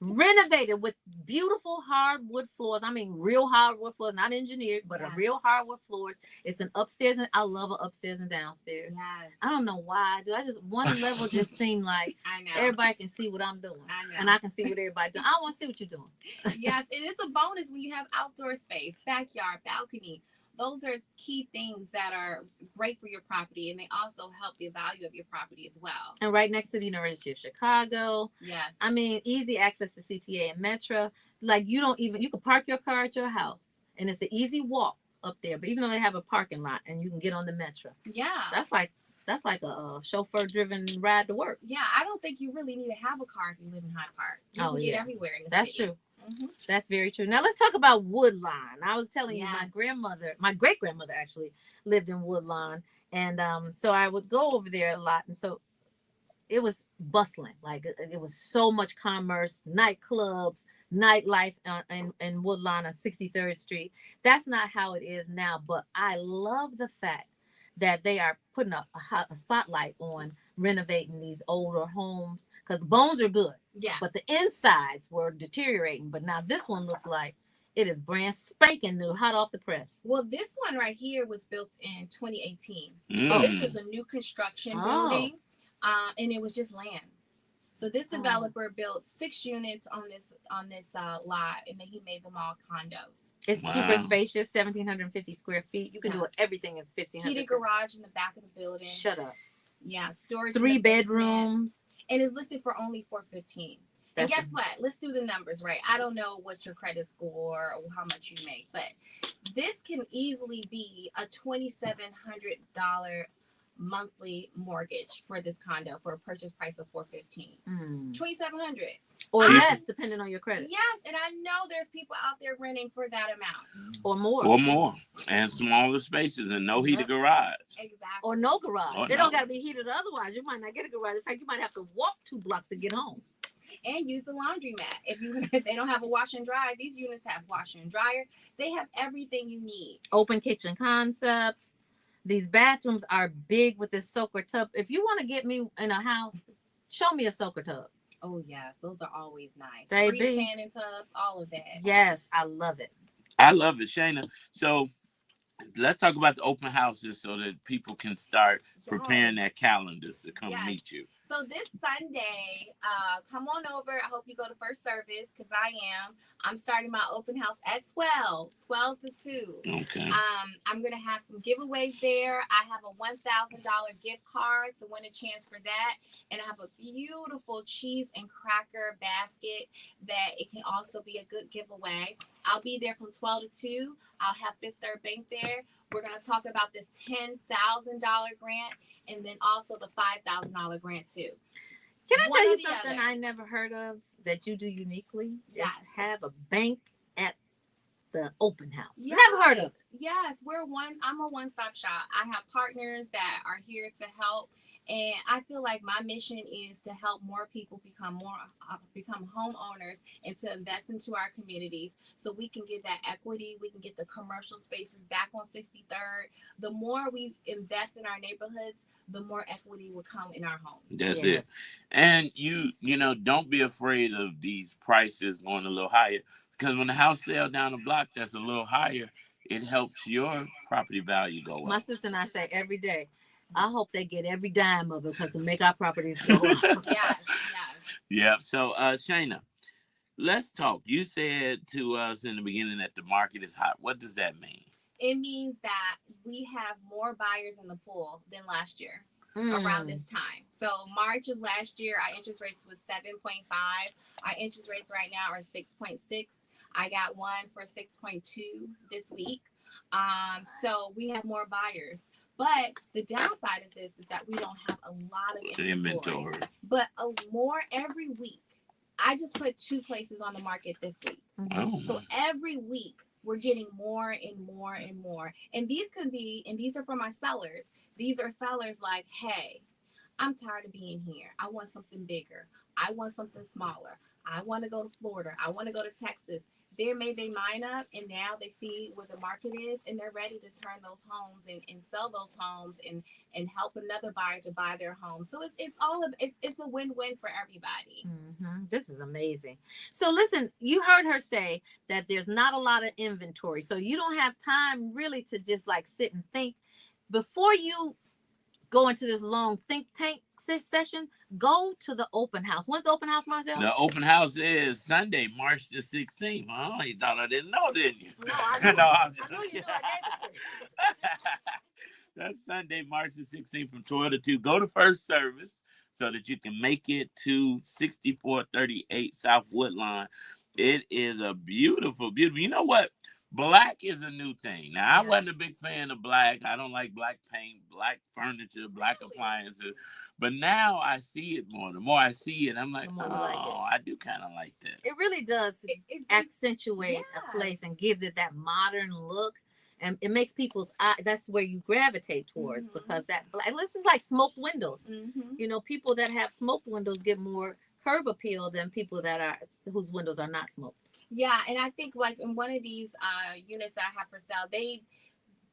Renovated with beautiful hardwood floors. I mean, real hardwood floors, not engineered, but a real hardwood floors. It's an upstairs, and I love an upstairs and downstairs. Yes. I don't know why. One level just seemed like I know everybody can see what I'm doing. I know. And I can see what everybody's doing. I want to see what you're doing. Yes, and it's a bonus when you have outdoor space, backyard, balcony. Those are key things that are great for your property, and they also help the value of your property as well. And right next to the University of Chicago. Yes. I mean, easy access to CTA and Metro. Like you can park your car at your house, and it's an easy walk up there. But even though they have a parking lot, and you can get on the Metro. Yeah. That's like a chauffeur-driven ride to work. Yeah, I don't think you really need to have a car if you live in Hyde Park. You can get everywhere in the city. True. That's very true. Now let's talk about Woodlawn. I was telling you, my great grandmother actually lived in Woodlawn, and so I would go over there a lot, and so it was bustling. Like it was so much commerce, nightclubs, nightlife in Woodlawn on 63rd Street. That's not how it is now, but I love the fact that they are putting a spotlight on renovating these older homes because the bones are good. Yeah. But the insides were deteriorating. But now this one looks like It is brand spanking new, hot off the press. Well, this one right here was built in 2018. Mm. So this is a new construction Oh. building, and it was just land. So this developer built 6 units on this lot, and then he made them all condos. It's Wow. super spacious, 1,750 square feet. You can do Yes. everything in 1,500. Heated garage in the back of the building. Shut up. Yeah, storage. 3 in the basement. bedrooms. And it's listed for only $415. And guess what? Let's do the numbers, right? I don't know what your credit score or how much you make, but this can easily be a $2,700 monthly mortgage for this condo for a purchase price of $415. $2,700 or less, depending on your credit. Yes, and I know there's people out there renting for that amount or more. Or more, and smaller spaces and no heated garage. Exactly. Or no garage. Or They no. don't got to be heated. Otherwise, you might not get a garage. In fact, you might have to walk 2 blocks to get home. And use the laundromat. If they don't have a wash and dry, these units have washer and dryer. They have everything you need. Open kitchen concept. These bathrooms are big with this soaker tub. If you want to get me in a house, show me a soaker tub. Oh yes, those are always nice. Baby. Freestanding tubs, all of that. Yes, I love it. I love it, Shayna. So let's talk about the open houses so that people can start preparing their calendars to come meet you. So this Sunday, come on over. I hope you go to first service because I am. I'm starting my open house at 12 to 2. Okay. I'm going to have some giveaways there. I have a $1,000 gift card to win a chance for that. And I have a beautiful cheese and cracker basket that it can also be a good giveaway. I'll be there from 12 to 2. I'll have Fifth Third Bank there. We're going to talk about this $10,000 grant and then also the $5,000 grant too. Can I One tell or you the something other. I never heard of that you do uniquely? Yes. Is have a bank at the open house. Yes. Never heard of it. Yes, I'm a one-stop shop. I have partners that are here to help. And I feel like my mission is to help more people become homeowners and to invest into our communities so we can get that equity. We can get the commercial spaces back on 63rd. The more we invest in our neighborhoods, the more equity will come in our homes. That's it. And you know, don't be afraid of these prices going a little higher because when the house sale down the block that's a little higher, it helps your property value go up. My sister and I say every day, I hope they get every dime of it because it'll make our properties go up. Yes. Yeah. So, Shayna, let's talk. You said to us in the beginning that the market is hot. What does that mean? It means that we have more buyers in the pool than last year around this time. So March of last year, our interest rates was 7.5. Our interest rates right now are 6.6. I got one for 6.2 this week. So we have more buyers. But the downside of this is that we don't have a lot of inventory. But more every week. I just put 2 places on the market this week. Oh. So every week we're getting more and more and more. And these are for my sellers. These are sellers like, hey, I'm tired of being here. I want something bigger. I want something smaller. I want to go to Florida. I want to go to Texas. They made their mind up, and now they see where the market is, and they're ready to turn those homes and sell those homes and help another buyer to buy their home. So it's a win-win for everybody. This is amazing. So listen, you heard her say that there's not a lot of inventory, so you don't have time really to just like sit and think before you go into this long think tank session. Go to the open house. When's the open house, Marcel? The open house is Sunday, March the 16th. Oh, you thought I didn't know, didn't you? No, I know. I know you know. I gave it to you. That's Sunday, March the 16th from 12 to 2. Go to first service so that you can make it to 6438 South Woodlawn. It is a beautiful, beautiful. You know what? Black is a new thing. Now, I wasn't a big fan of black. I don't like black paint, black furniture, black appliances. But now I see it more. The more I see it, I'm like, I do kind of like that. It really does accentuate a place and gives it that modern look. And it makes people's eye, that's where you gravitate towards because that black, this is like smoke windows. You know, people that have smoke windows get more curb appeal than people whose windows are not smoked. Yeah, and I think like in one of these units that I have for sale, they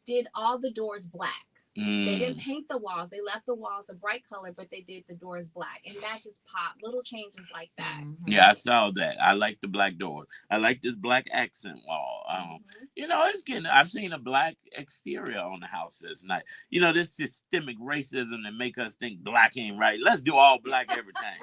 did all the doors black. They didn't paint the walls. They left the walls a bright color, but they did the doors black. And that just popped. Little changes like that. Yeah, I saw that. I like the black doors. I like this black accent wall. You know, it's getting. I've seen a black exterior on the house this night. You know, this systemic racism that make us think black ain't right. Let's do all black everything.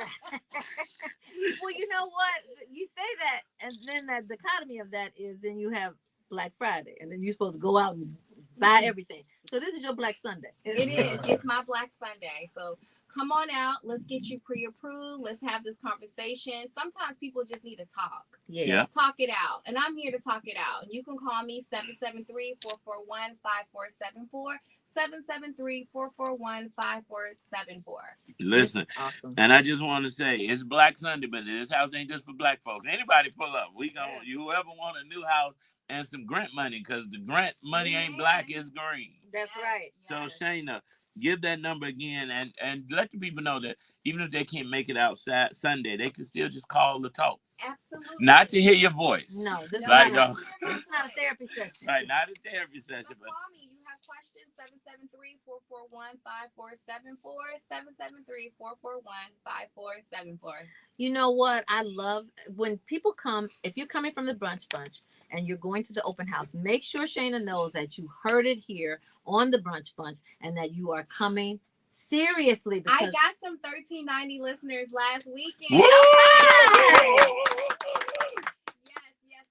Well, you know what? You say that, and then the dichotomy of that is then you have Black Friday, and then you're supposed to go out and buy everything. So this is your Black Sunday. It is. It's my Black Sunday. So come on out. Let's get you pre-approved. Let's have this conversation. Sometimes people just need to talk. Yeah. Talk it out. And I'm here to talk it out. And you can call me 773-441-5474. 773-441-5474. Listen, awesome. And I just want to say it's Black Sunday, but this house ain't just for black folks. Anybody pull up. We gonna whoever want a new house and some grant money, because the grant money ain't black, it's green. That's right. So Shayna, give that number again and let the people know that even if they can't make it out Sunday, they can still just call the talk. Absolutely. Not to hear your voice. No, this like, is not a therapy session. Right, not a therapy session. But call me. You have questions, 773-441-5474. 773-441-5474. You know what? I love when people come, if you're coming from the Brunch Bunch and you're going to the open house, make sure Shayna knows that you heard it here on the Brunch Bunch and that you are coming seriously. Because I got some 1390 listeners last weekend. Yes,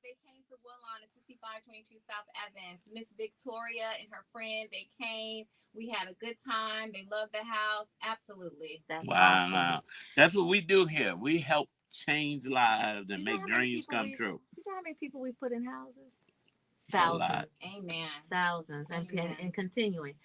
they came to Woodlawn at 6522 South Evans. Miss Victoria and her friend, they came. We had a good time. They loved the house. Absolutely. That's awesome. Wow. That's what we do here. We help change lives and make dreams come true. You know how many people we put in houses? Thousands. Amen. Thousands. And continuing.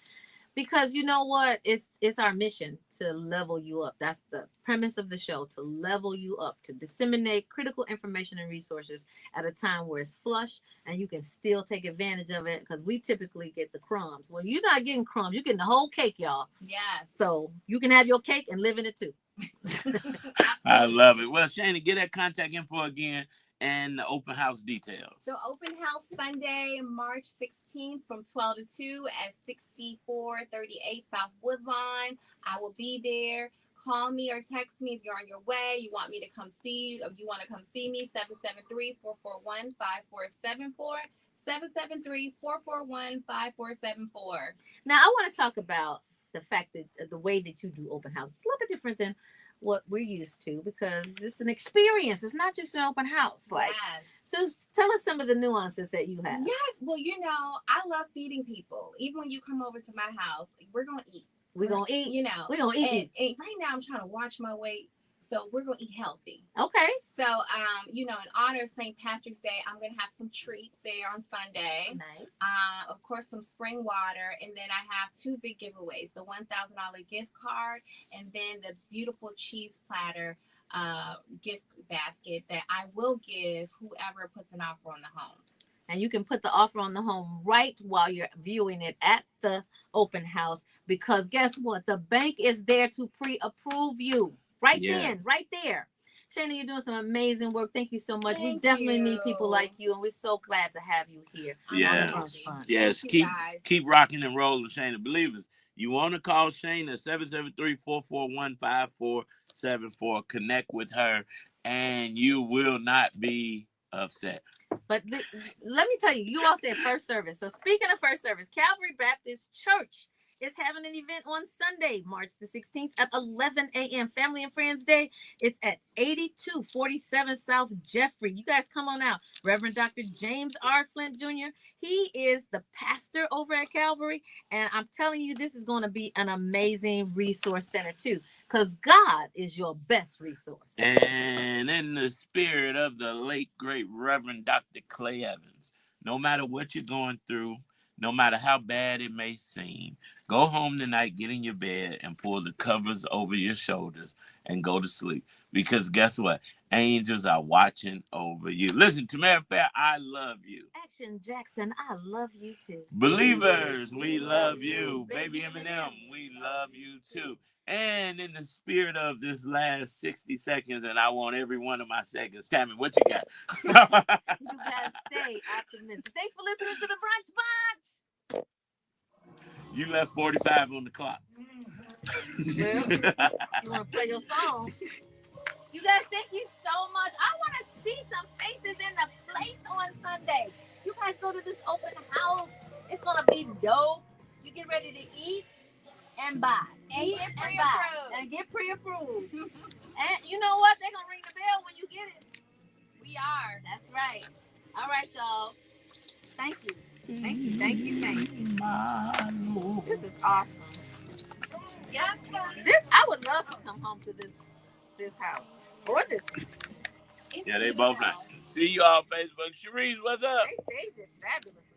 Because you know what? It's our mission to level you up. That's the premise of the show, to level you up, to disseminate critical information and resources at a time where it's flush and you can still take advantage of it, because we typically get the crumbs. Well, you're not getting crumbs. You're getting the whole cake, y'all. Yeah. So you can have your cake and live in it too. I love it. Well, Shayna, get that contact info again and the open house details. So open house Sunday, March 16th from 12 to 2 at 6438 South Woodlawn. I will be there. Call me or text me if you're on your way. You want me to come see you. If you want to come see me, 773-441-5474. 773-441-5474. Now, I want to talk about the fact that the way that you do open house is a little bit different than what we're used to, because this is an experience. It's not just an open house. Like, so tell us some of the nuances that you have. Yes. Well, you know, I love feeding people. Even when you come over to my house, we're going to eat. We're going to eat. You know. We're going to eat. And right now I'm trying to watch my weight. So we're going to eat healthy. Okay. So, you know, in honor of St. Patrick's Day, I'm going to have some treats there on Sunday. Nice. Of course, some spring water. And then I have two big giveaways, the $1,000 gift card and then the beautiful cheese platter gift basket that I will give whoever puts an offer on the home. And you can put the offer on the home right while you're viewing it at the open house, because guess what? The bank is there to pre-approve you. Right then, right there. Shayna, you're doing some amazing work. Thank you so much. We definitely need people like you, and we're so glad to have you here. Yeah. Yes, keep rocking and rolling, Shayna. Believers, you want to call Shayna, 773-441-5474. Connect with her, and you will not be upset. But let me tell you, you all said first service. So speaking of first service, Calvary Baptist Church is having an event on Sunday, March the 16th at 11 a.m. Family and Friends Day. It's at 8247 South Jeffrey. You guys come on out. Reverend Dr. James R. Flint Jr., he is the pastor over at Calvary. And I'm telling you, this is going to be an amazing resource center too, because God is your best resource. And in the spirit of the late, great Reverend Dr. Clay Evans, no matter what you're going through, no matter how bad it may seem, go home tonight, get in your bed, and pull the covers over your shoulders and go to sleep. Because guess what? Angels are watching over you. Listen, Tamara Fair, I love you. Action Jackson, I love you too. Believers, we love you. Baby Eminem, we love you too. And in the spirit of this last 60 seconds, and I want every one of my seconds, Tammy, what you got? You gotta stay optimistic. Thanks for listening to the Brunch Bunch. You left 45 on the clock. Well, you want to play your song? You guys, thank you so much. I want to see some faces in the place on Sunday. You guys go to this open house. It's going to be dope. You get ready to eat and buy. And Eat get and pre-approved. buy. And get pre-approved. And you know what? They're going to ring the bell when you get it. We are. That's right. All right, y'all. Thank you. Thank you. Thank you. Thank you. This is awesome. Yeah. I would love to come home to this house. Or this one. It's Yeah, they beautiful. both nice. See you all on Facebook. Sharice, what's up? They staged it fabulously.